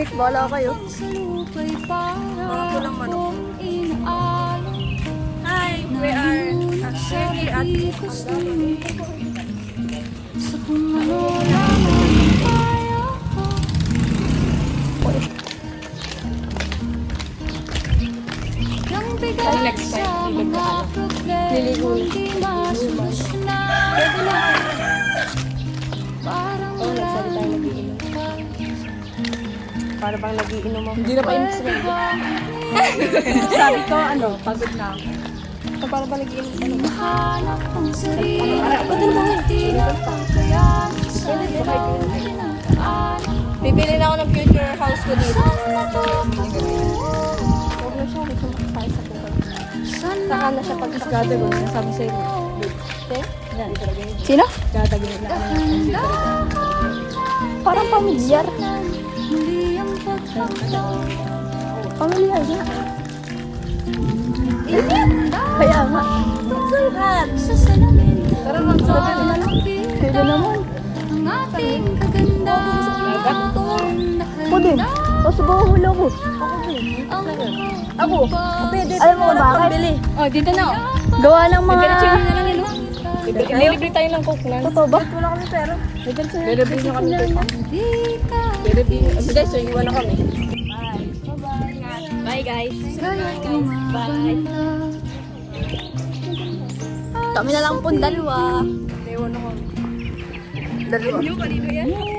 Tahimik, wala kayo. Mga pulang manok. Hi, we are actually at Next time, liligo na. Pwede na. Oo, nagsalita tayo nagiinom. Para bang nagiinom mo? Hindi na pa inis na. Sabi ko, pagod na ako. So, para ba nagiinom ka naman? Ba't ano ba bibili na ako ng future house ko dito. Huwag na siya, gusto makasakay sa buhay. Saka na siya pag-scatter ko. Sabi sa'yo, yan. Sino? Tatagin na. Parang pamilyar. Pamilyar na. Kaya nga. Tara lang sa pwede naman. Ako din. Kaso ba hula ko? Ako. Pwede. Alam mo ba bakit? Oh, dito na. Gawa ng mga... Libre tayo ng coke na. Totoo ba? Wala kami pera. Libre na kami pera. Guys, so iwan na kami. Bye guys. Bye. Kami na lang po dalawa. Iwan na kami. Dalawa.